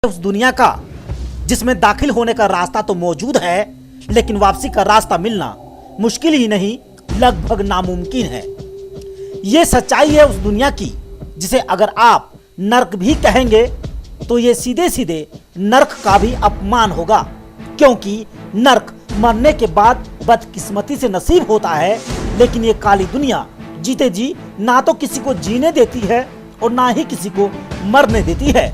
उस दुनिया का जिसमें दाखिल होने का रास्ता तो मौजूद है, लेकिन वापसी का रास्ता मिलना मुश्किल ही नहीं, लगभग नामुमकिन है। ये सच्चाई है उस दुनिया की जिसे अगर आप नर्क भी कहेंगे तो ये सीधे सीधे नर्क का भी अपमान होगा, क्योंकि नर्क मरने के बाद बदकिस्मती से नसीब होता है, लेकिन ये काली दुनिया जीते जी ना तो किसी को जीने देती है और ना ही किसी को मरने देती है।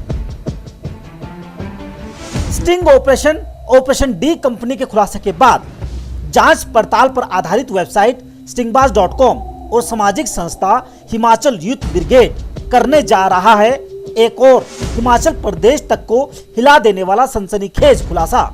स्टिंग ऑपरेशन डी कंपनी के खुलासे के बाद जांच पड़ताल पर आधारित वेबसाइट stingbaज.com और सामाजिक संस्था हिमाचल यूथ ब्रिगेड करने जा रहा है एक और हिमाचल प्रदेश तक को हिला देने वाला सनसनीखेज खुलासा।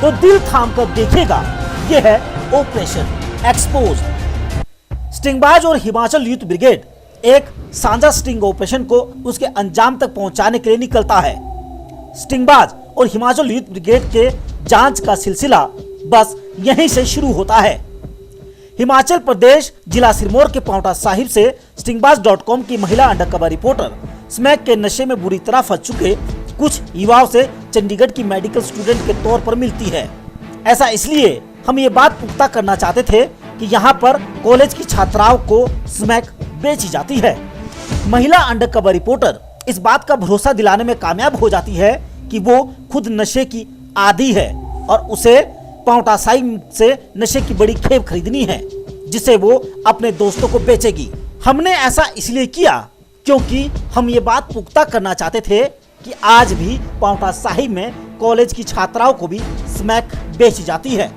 तो दिल थाम कर देखेगा, यह है ऑपरेशन एक्सपोज्ड। स्टिंगबाज और हिमाचल यूथ ब्रिगेड एक साझा स्टिंग ऑपरेशन को उसके अंजाम तक पहुंचाने के लिए निकलता है। स्टिंगबाज और हिमाचल यूथ ब्रिगेड के जांच का सिलसिला बस यहीं से शुरू होता है। हिमाचल प्रदेश जिला सिरमौर के पांवटा साहिब से stingbaज.com की महिला अंडरकवर रिपोर्टर स्मैक के नशे में बुरी तरह फंस चुके कुछ युवाओं से चंडीगढ़ की मेडिकल स्टूडेंट के तौर पर मिलती है। ऐसा इसलिए हम ये बात पुख्ता करना चाहते थे कि यहाँ पर कॉलेज की छात्राओं को स्मैक बेची जाती है। महिला अंडरकवर रिपोर्टर इस बात का भरोसा दिलाने में कामयाब हो जाती है कि वो खुद नशे की आदी है और उसे पांवटा साहिब से नशे की बड़ी खेप खरीदनी है, जिसे वो अपने दोस्तों को बेचेगी। हमने ऐसा इसलिए किया क्योंकि हम ये बात पुख्ता करना चाहते थे कि आज भी पांवटा साहिब में कॉलेज की छात्राओं को भी स्मैक बेची जाती है।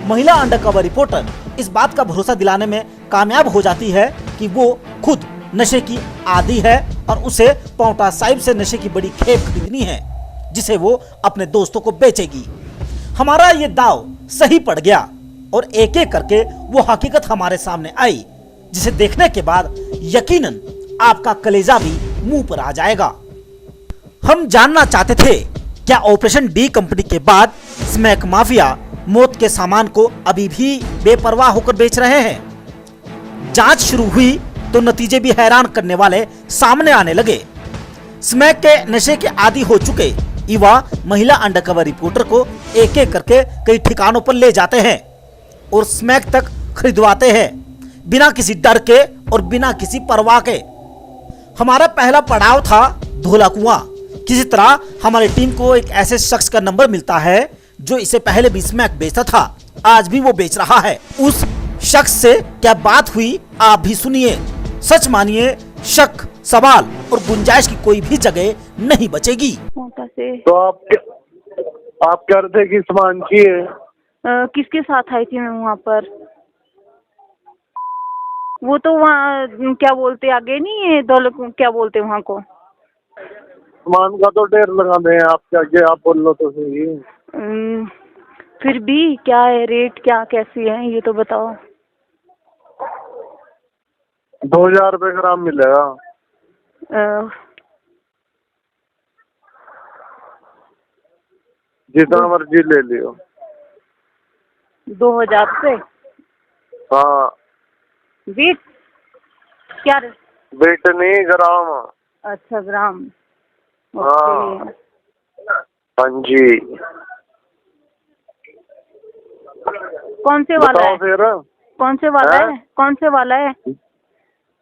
महिला अंडरकवर रिपोर्टर इस बात का भरोसा दिलाने में कामयाब हो जाती है कि वो खुद नशे की आदी है और उसे पांवटा साहिब से नशे की बड़ी खेप खरीदनी है, जिसे वो अपने दोस्तों को बेचेगी। हमारा ये दाव सही पड़ गया और एक एक करके वो हकीकत हमारे सामने आई, जिसे देखने के बाद यकीनन आपका कलेजा भी मुंह पर आ जाएगा। हम जानना चाहते थे, क्या ऑपरेशन डी कंपनी के बाद स्मैक माफिया मौत के सामान को अभी भी बेपरवाह होकर बेच रहे हैं? जांच शुरू हुई तो नतीजे भी हैरान करने वाले सामने आने लगे। स्मैक के नशे के आदी हो चुके युवा महिला अंडरकवर रिपोर्टर को एक एक करके कई ठिकानों पर ले जाते हैं और स्मैक तक खरीदवाते हैं, बिना किसी डर के और बिना किसी परवाह के। हमारा पहला पड़ाव था धोला कुआं। किसी तरह हमारी टीम को एक ऐसे शख्स का नंबर मिलता है जो इसे पहले भी स्मैक बेचता था, आज भी वो बेच रहा है। उस शख्स से क्या बात हुई आप भी सुनिए। सच मानिए, शक, सवाल और गुंजाइश की कोई भी जगह नहीं बचेगी। तो आप कह रहे थे कि सामान चाहिए? किसके साथ आई थी मैं वहाँ पर? वो तो वहाँ क्या बोलते आगे नहीं है दौलत, क्या बोलते वहाँ को? सामान का तो ढेर लगा दे आप, क्या आप बोल लो तो सही। फिर भी क्या है रेट, क्या कैसी है ये तो बताओ। 2000 रुपए ग्राम मिलेगा। जितना मर्जी ले लियो। 2000 रुपए? हाँ। वेट क्या? वेट नहीं, ग्राम। अच्छा, ग्राम। हाँ हाँ जी। कौन से वाला है? फिर कौन से वाला है? कौन से वाला है?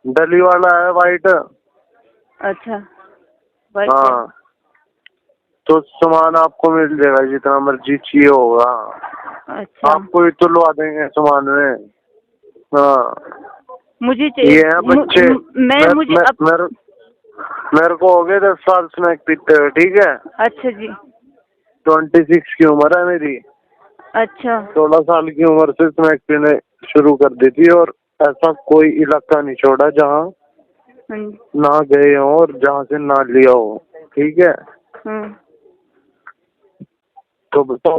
डली वाला है, वाइट। अच्छा, वाइट। हाँ, तो सामान आपको मिल जाएगा जितना मर्जी चाहिए होगा। अच्छा, आपको ही तुलवा देंगे सामान में। हाँ, मुझे चाहिए। ये है बच्चे। मेरे को हो गए 10 साल स्मैक पीते हुए, ठीक है। अच्छा जी। 26 की उम्र है मेरी। अच्छा। 16 साल की उम्र से स्मैक पीने शुरू कर दी थी और ऐसा कोई इलाका नहीं छोड़ा जहाँ ना गए हो और जहाँ से ना लिया हो, ठीक है। तो बताओ।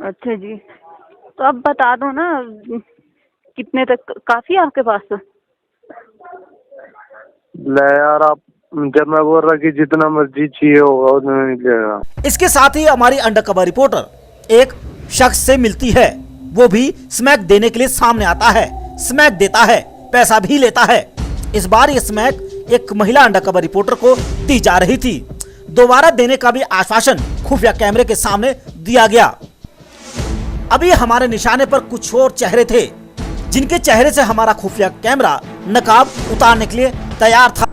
अच्छा जी, तो अब बता दो ना कितने तक काफी है आपके पास? ले यार आप, जब मैं बोल रहा कि जितना मर्जी चाहिए होगा उतना मिलेगा। इसके साथ ही हमारी अंडरकवर रिपोर्टर एक शख्स से मिलती है, वो भी स्मैक देने के लिए सामने आता है, स्मैक देता है, पैसा भी लेता है। इस बार ये स्मैक एक महिला अंडरकवर रिपोर्टर को दी जा रही थी। दोबारा देने का भी आश्वासन खुफिया कैमरे के सामने दिया गया। अभी हमारे निशाने पर कुछ और चेहरे थे, जिनके चेहरे से हमारा खुफिया कैमरा नकाब उतारने के लिए तैयार था।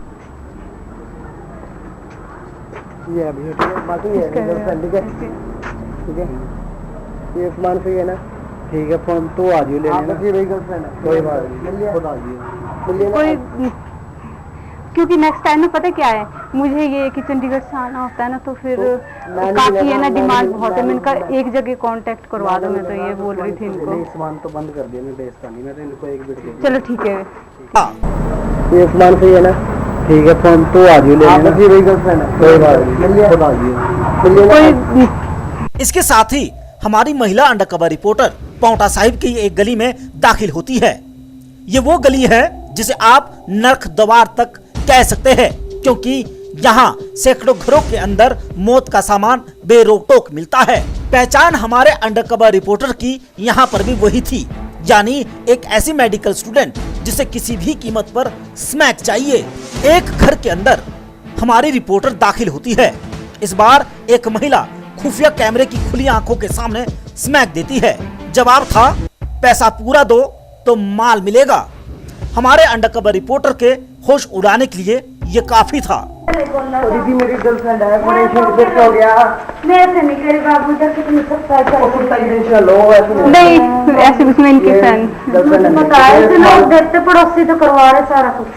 ये अभी बाकी ये गर्लफ्रेंड ठीक है, ठीक है, ये सामान सही है ना, ठीक है, फोन तो आ जियो लेने ना, ये गर्लफ्रेंड है, कोई बात नहीं, खुद आ जियो कोई, क्योंकि नेक्स्ट टाइम में पता क्या है, मुझे ये कि चंडीगढ़ से आना होता है ना, तो फिर काफी है ना, डिमांड बहुत है। मैं इनका एक जगह कांटेक्ट करवा दो, मैं तो ये बोल रही थी इनको। सामान तो बंद कर दिया, मैं बेचता नहीं, मैं तो इनको एक बिट दे। चलो ठीक है, ये सामान सही है ना, ठीक है, फोन तो आ जियो लेने ना, ये गर्लफ्रेंड है, कोई बात नहीं, खुद आ जियो। इसके साथ ही हमारी महिला अंडरकवर रिपोर्टर पांवटा साहिब की एक गली में दाखिल होती है। ये वो गली है जिसे आप नरक द्वार तक कह सकते हैं, क्योंकि यहाँ सैकड़ों घरों के अंदर मौत का सामान बेरोक टोक मिलता है। पहचान हमारे अंडरकवर रिपोर्टर की यहाँ पर भी वही थी, यानी एक ऐसी मेडिकल स्टूडेंट जिसे किसी भी कीमत पर स्मैक चाहिए। एक घर के अंदर हमारी रिपोर्टर दाखिल होती है। इस बार एक महिला खुफिया कैमरे की खुली आंखों के सामने स्मैक देती है। जवाब था, पैसा पूरा दो तो माल मिलेगा। हमारे अंडरकवर रिपोर्टर के होश उड़ाने के लिए ये काफी था। दीदी मेरी गर्लफ्रेंड है, बड़े हो गया, मैं ऐसे नहीं करी बाबू, जैसे तुम सब नहीं, ऐसे उसमें इनके फ्रेंड देखते पड़ोसी तो करवा रहे सारा कुछ।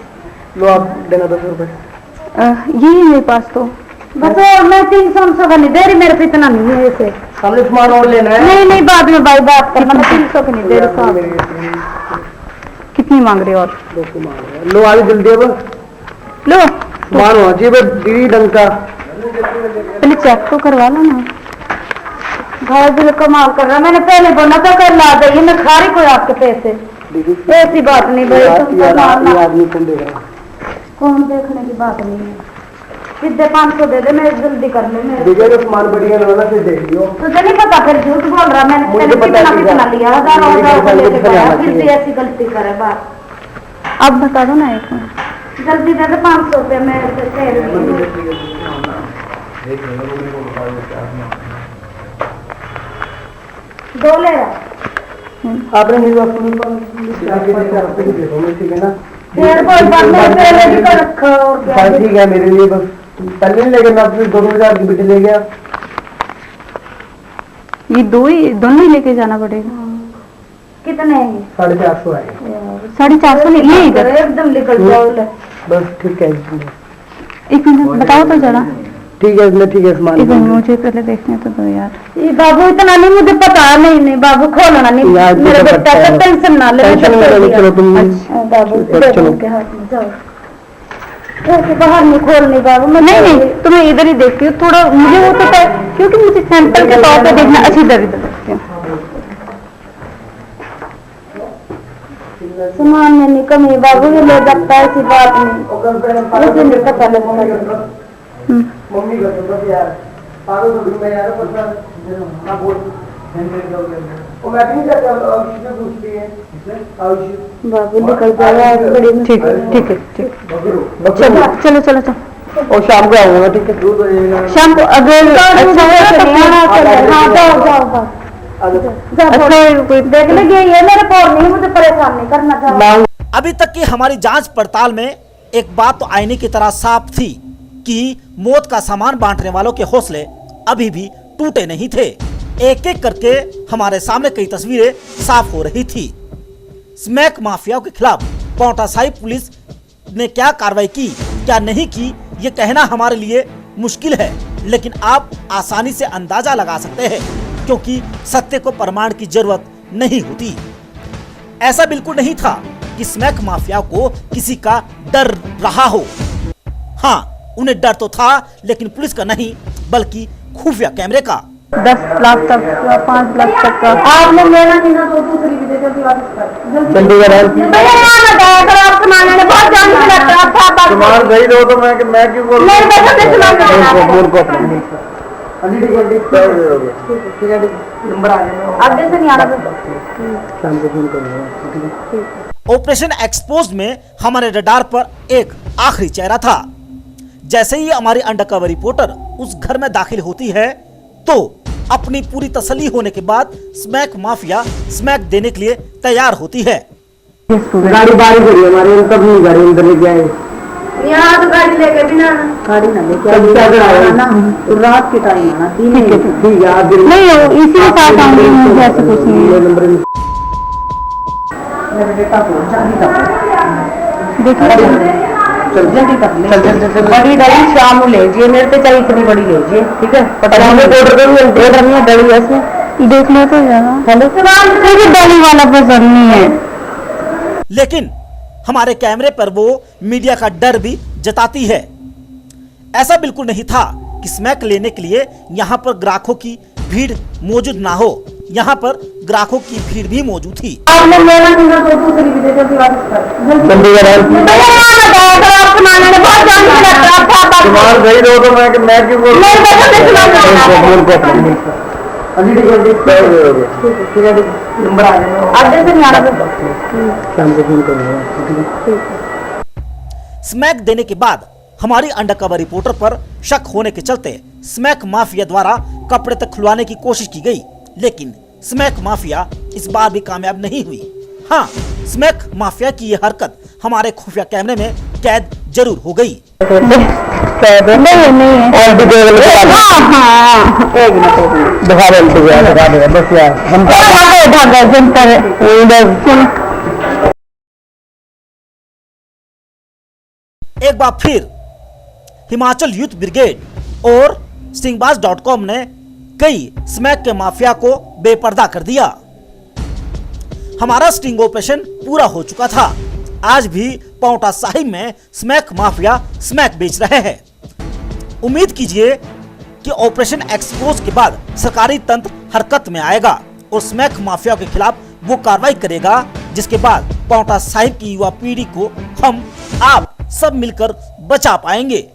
लो आप देना 10 रुपए, यही मेरे पास तो बस, और मैं 300 का नहीं दे रही, मेरे पे इतना नहीं है ऐसे। सामने सामान और लेना है। नहीं नहीं, बाद में भाई बात करना, मैं 300 का नहीं दे रही। कितनी मांग रहे हो और? लो आगे जल्दी, अब लो सामान होना चाहिए दीदी ढंग का, पहले चेक तो करवा लो ना। भाई दिल कमाल कर रहा, मैंने पहले बोला था कर ला जाइए, मैं खा रही कोई आपके पैसे, ऐसी बात नहीं भाई, आदमी कौन देख रहा है? कौन देखने की बात नहीं है, सीधे 500 दे दे, मैं जल्दी कर ले। देखिए सामान बढ़िया ना, फिर देख लियो। तुझे नहीं पता, फिर झूठ बोल रहा, मैंने कितना लिया, हजारों फिर भी ऐसी गलती करे बात। अब बता दो ना, एक मिनट जल्दी दे दे 500 रुपये, मैं दो ले रहा आपने ठीक है ना, ठीक है मेरे लिए, बस पहले नहीं लेके मैं फिर 2000 की बिट ले गया। ये दोनों ही लेके जाना पड़ेगा। कितने हैं? 450 है। 450 ये इधर एकदम निकल जाओ। बस ठीक है, एक मिनट बताओ तो जरा। ठीक है इसमें, ठीक है सामान मुझे पहले देखने तो दो यार। ये बाबू इतना नहीं, मुझे पता नहीं बाबू, खोलना नहीं मेरा बेटा, तो टेंशन ना ले। चलो तुम बाबू के हाथ में जाओ, ऐसे बाहर नहीं खोलने बाबू। नहीं तुम्हें इधर ही देखती हूँ, थोड़ा मुझे वो तो क्योंकि मुझे सैंपल के तौर पे देखना। अच्छी इधर देखती हूँ, सामान में नहीं कमी बाबू, ये ले जाता है, ऐसी बात नहीं, मुझे नहीं पता लगता। मम्मी का तो बस यार पागल हो गई यार, पता ना बोल वो मैं नहीं करता, आयुष ने पूछती है आयुष बाबू निकल जाएगा बड़ी। ठीक है ठीक है ठीक, चलो चलो चलो। और शाम को आऊंगा, ठीक है, दूध हो जाएगा शाम को अगर अच्छा देख लेंगे, ये मेरे फोन नहीं, मुझे परेशान नहीं करना चाहिए। अभी तक की हमारी जांच पड़ताल में एक बात तो आईने की तरह साफ थी कि मौत का सामान बांटने वालों के हौसले अभी भी टूटे नहीं थे। एक एक करके हमारे सामने कई तस्वीरें साफ हो रही थी। स्मैक माफियाओं के खिलाफ पांवटा साहिब पुलिस ने क्या कार्रवाई की, क्या नहीं की, ये कहना हमारे लिए मुश्किल है, लेकिन आप आसानी से अंदाजा लगा सकते हैं, क्योंकि सत्य को प्रमाण की जरूरत नहीं होती। ऐसा बिल्कुल नहीं था कि स्मैक माफिया को किसी का डर रहा हो। हाँ, उन्हें डर तो था, लेकिन पुलिस का नहीं, बल्कि खुफिया कैमरे का। 10 लाख तक या 5 लाख तक का। आपने लेना नहीं ना तो दूसरी भी दे जल्दी वापस कर। चंडीगढ़ है भैया यहाँ बताया करो, आप सामान लेने बहुत जान से लगता है। आप सामान सही दो तो मैं क्यों बोल नहीं पैसा से सामान लेना। ठीक है नंबर आ गया। आगे से नहीं आ रहा। शाम को फोन करूंगा। ऑपरेशन एक्सपोज में हमारे रडार पर एक आखिरी चेहरा था। जैसे ही हमारी अंडरकवर रिपोर्टर उस घर में दाखिल होती है तो अपनी पूरी तसल्ली होने के बाद स्मैक माफिया स्मैक देने के लिए तैयार होती है। गाड़ी बारी करी हमारे तब नहीं गाड़ी अंदर लेके आए। यहाँ तो गाड़ी लेके भी ना, गाड़ी ना लेके आना तो रात के टाइम आना। ठीक है आप नहीं इसी के साथ आऊंगी, मुझे ऐसा कुछ नहीं है। नंबर मेरे बेटा को चांदी का देखिए चल बड़ी डाली शाम को लीजिए, मेरे पे चाहिए इतनी बड़ी लीजिए। ठीक है देख लो तो मुझे डाली वाला पसंद नहीं है। लेकिन हमारे कैमरे पर वो मीडिया का डर भी जताती है। ऐसा बिल्कुल नहीं था कि स्मैक लेने के लिए यहाँ पर ग्राहकों की भीड़ मौजूद ना हो। यहाँ पर ग्राहकों की भीड़ भी मौजूद थी। आपने लेना नहीं ना तो दूसरी भी दे जल्दी वापस कर। चंडीगढ़ है भैया यहाँ बताया करो, आप सामान लेने बहुत जान से लगता है। आप सामान सही दो तो मैं क्यों बोल नहीं पैसा से सामान लेना। ठीक है नंबर आ गया। आगे से नहीं आ रहा। शाम को फोन करूंगा। स्मैक देने के बाद हमारी अंडरकवर रिपोर्टर पर शक होने के चलते स्मैक माफिया द्वारा कपड़े तक खुलवाने की कोशिश की गई, लेकिन स्मैक माफिया इस बार भी कामयाब नहीं हुई। हाँ, स्मैक माफिया की यह हरकत हमारे खुफिया कैमरे में कैद जरूर हो गई। एक बार फिर हिमाचल यूथ ब्रिगेड और स्टिंगबाज.com ने कई स्मैक के माफिया को बेपर्दा कर दिया। हमारा स्टिंग ऑपरेशन पूरा हो चुका था। आज भी पांवटा साहिब में स्मैक माफिया स्मैक बेच रहे हैं। उम्मीद कीजिए कि ऑपरेशन एक्सपोज के बाद सरकारी तंत्र हरकत में आएगा और स्मैक माफिया के खिलाफ वो कार्रवाई करेगा, जिसके बाद पांवटा साहिब की युवा पीढ़ी को हम आप सब मिलकर बचा पाएंगे।